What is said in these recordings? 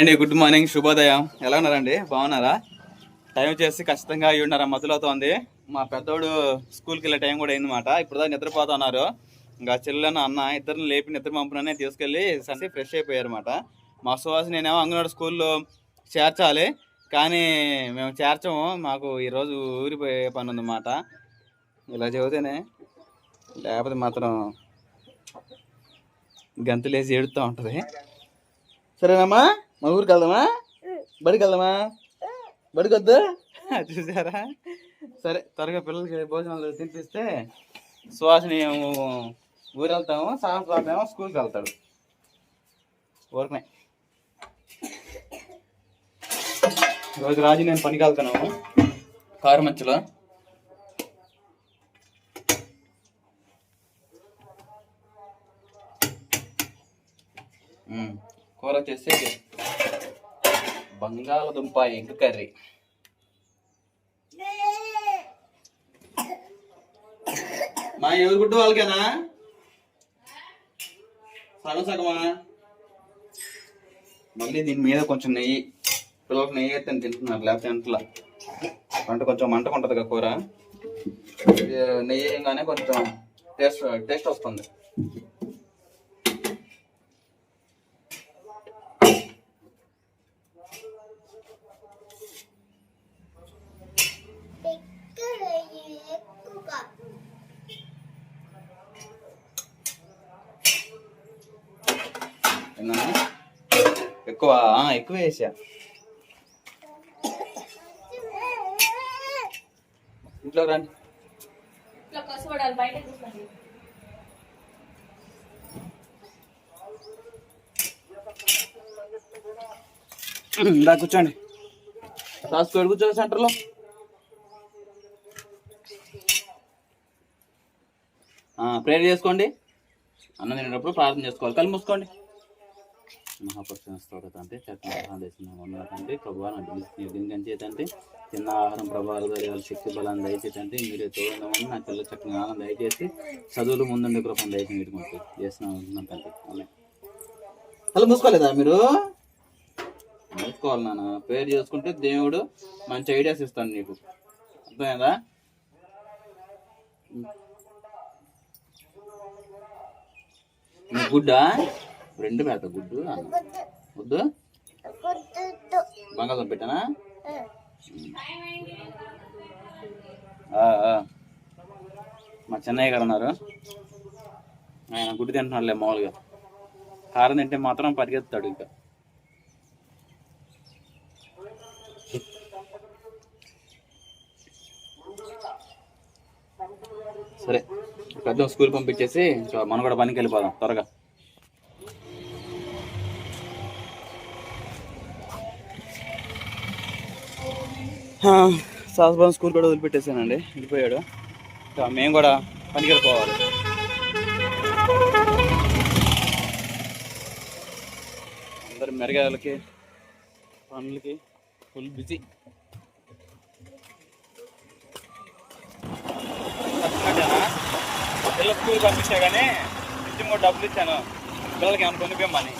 అండి good morning, శుభోదయం. ఎలా ఉన్నారండి? బాగున్నారా? టైం వచ్చేసి ఖచ్చితంగా 7:30 మొదలవుతోంది. మా పెద్దోడు స్కూల్కి వెళ్ళే టైం కూడా అయిందన్నమాట. ఇప్పుడు నిద్రపోతున్నారు. ఇంకా చెల్లెను అన్న ఇద్దరిని లేపి నిద్ర పంపుననే తీసుకెళ్ళి సండే ఫ్రెష్ అయిపోయారు అనమాట. మా సువాసి నేనేమో అంగన్వాడీ స్కూల్లో చేర్చాలి, కానీ మేము చేర్చము. మాకు ఈరోజు ఊరిపోయే పని ఉందన్నమాట. ఇలా చెబితేనే, లేకపోతే మాత్రం గంతులేసి ఏడుతూ ఉంటుంది. సరేనమ్మా, మా ఊరికి వెళ్దామా? బడికి వెళ్దామా? బడికి వద్దు చూసారా? సరే, త్వరగా పిల్లలకి భోజనాలు తినిపిస్తే సువాసిని ఊరు వెళ్తాము, సాయంత్రం స్కూల్కి వెళ్తాడు. ఊరికనే ఈరోజు రాజు నేను పనికి వెళ్తున్నాము కారు మధ్యలో. కూర వచ్చేసి బంగాళదుంప ఎగ్ కర్రీ. మా ఎవరు గుడ్డు వాళ్ళకేనా? సగం సగమా? మళ్ళీ దీని మీద కొంచెం నెయ్యి, పిల్లలకు నెయ్యి అయితే తింటున్నారు, లేకపోతే అంటలా. అంటే కొంచెం మంటగా ఉంటుంది కదా కూర, నెయ్యి వేయగానే కొంచెం టేస్ట్ వస్తుంది. ఎక్కువ వేసా. ఇంట్లో రండి. ఇందా కూర్చోండి, రాసుకోండి, కూర్చోండి సెంటర్లో. ప్రేయర్ చేసుకోండి. అన్నం తినేటప్పుడు ప్రార్థన చేసుకోవాలి. కళ్ళు మూసుకోండి. మహాపక్షంటే చక్కటి ప్రభావ కంచేతంటే చిన్న ఆహారం ప్రభావాలు వాళ్ళ శక్తి బలాన్ని దయచేతంటే మీరే తోడమని నా పిల్లలు చక్కని ఆనందం దయచేసి చదువులు ముందుండే కృపను దయచేసి మీరు చేస్తున్నాం తండ్రి. కళ్ళు మూసుకోలేదా మీరు? మూసుకోవాలి నాన్న. ప్రేయర్ చేసుకుంటే దేవుడు మంచి ఐడియాస్ ఇస్తాను నీకు, అర్థమైందా? గుడ్డా? రెండు పెడతా గుడ్డు అన్న వద్దు. బంగాళదుంప పెట్టానా? మా చెన్నయ్య గారు ఉన్నారు, ఆయన గుడ్డు తింటున్నాడులే. మామూలుగా కారం తింటే మాత్రం పరిగెత్తాడు. ఇంకా సరే, పెద్ద స్కూల్ పంపించేసి మనం కూడా పనికి వెళ్ళిపోదాం త్వరగా. సాస్బాన్ స్కూల్ కూడా వదిలిపెట్టేసానండి, వెళ్ళిపోయాడు. మేము కూడా పనికి వెళ్ళిపోవాలి. అందరు మెరగాయలకి పనులకి ఫుల్ బిజీ. పిల్లలు స్కూల్ పంపించా కానీ ఇంటి మూడు డబ్బులు ఇచ్చాను పిల్లలకి ఏమైనా కొనిపోయమని.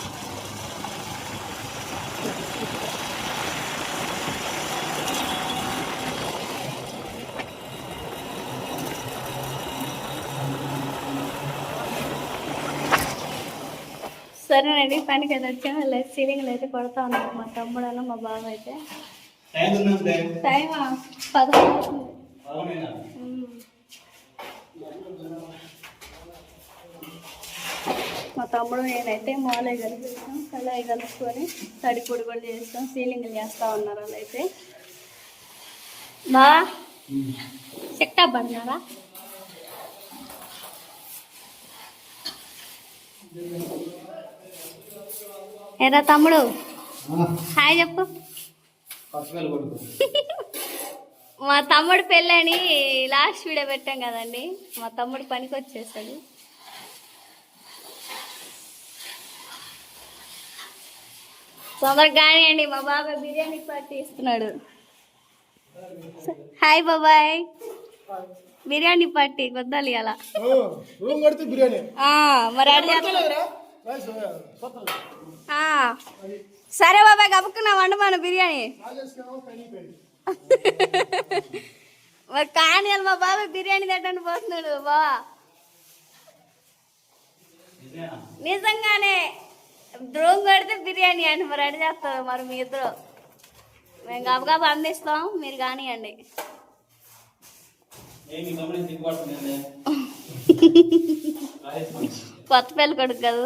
సరేనండి, పనికి అయితే వచ్చాను. సీలింగ్లు అయితే కొడతా ఉన్నారు మా తమ్ముడు మా బాబు అయితే. టైమా 11. మా తమ్ముడు నేనైతే మాలే కలిపేస్తాం, కళాయి కలుపుకొని తడి పొడి కూడా చేస్తాం. సీలింగ్లు చేస్తూ ఉన్నారు వాళ్ళు అయితే. బా చెట్టా పడినారా? ఏరా తమ్ముడు, హాయ్ చెప్పు. మా తమ్ముడు పెళ్ళని లాస్ట్ వీడియో పెట్టాం కదండి, మా తమ్ముడు పనికి వచ్చేసాడు. తొందరగా కానివ్వండి, మా బాబాయ్ బిర్యానీ పార్టీ ఇస్తున్నాడు. హాయ్ బాబాయ్, బిర్యానీ పార్టీ వద్దాలి అలా. మరి సరే బాబాయ్ గబుక్కున్నా వండమాను బిర్యానీ. మరి కానీ మా బాబాయ్ బిర్యానీ తింటాను పోతున్నాడు బా. నిజంగానే డ్రోన్ కొడితే బిర్యానీ అండి. మరి రెడీ చేస్తారు మరి మీ ఇద్దరు. మేము గబగబా అందిస్తాం, మీరు కానివ్వండి. కొత్త పెళ్ళి కొడుకు కదా,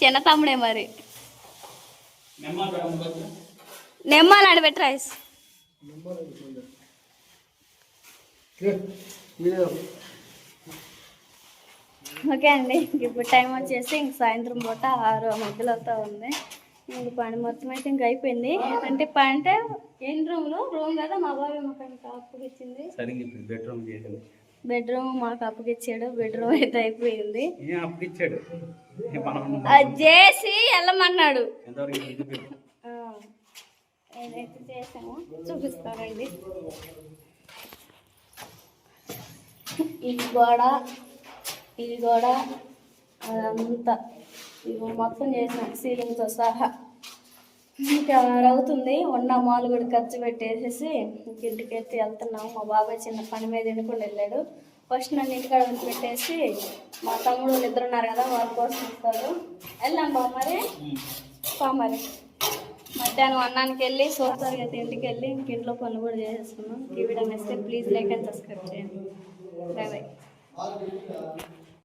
చిన్న తమ్ముడే. మరి నెమ్మాలాడి పెట్టి రైస్. ఓకే అండి, ఇప్పుడు టైం వచ్చేసి ఇంక సాయంత్రం పూట 6 మధ్యలో అవుతా ఉంది. ఇంక పని మొత్తం అయితే ఇంక అయిపోయింది. అంటే పని అంటే ఎన్ని రూమ్ కదా మా బాబాయ్ మాకు అప్పగిచ్చింది. బెడ్రూమ్ మాకు అప్పగిచ్చాడు. బెడ్రూమ్ అయితే అయిపోయింది. అది చేసి వెళ్ళమన్నాడు. ఏదైతే చేసామో చూపిస్తానండి. ఇది కూడా అదంతా ఇవి మొత్తం చేసాం సీలింగ్తో సహా. ఇంకా అవుతుంది. ఉన్న మాలు కూడా ఖర్చు పెట్టేసేసి ఇంటికి ఎత్తి వెళ్తున్నాము. మా బాబాయ్ చిన్న పని మీద ఎన్నుకొని వెళ్ళాడు. ఫస్ట్ నన్ను ఇంటికాడ పెట్టేసి మా తమ్ముడు వాళ్ళు ఇద్దరు ఉన్నారు కదా, వాళ్ళ కోసం వస్తారు. వెళ్ళాం బా మరి. మరి మధ్యాహ్నం అన్నానికి వెళ్ళి సోమవారం అయితే ఇంటికి వెళ్ళి ఇంట్లో పనులు కూడా చేసేస్తున్నాం. ఈ వీడియో నచ్చితే ప్లీజ్ లైక్ అండ్ సబ్స్క్రైబ్ చేయండి. Bye bye.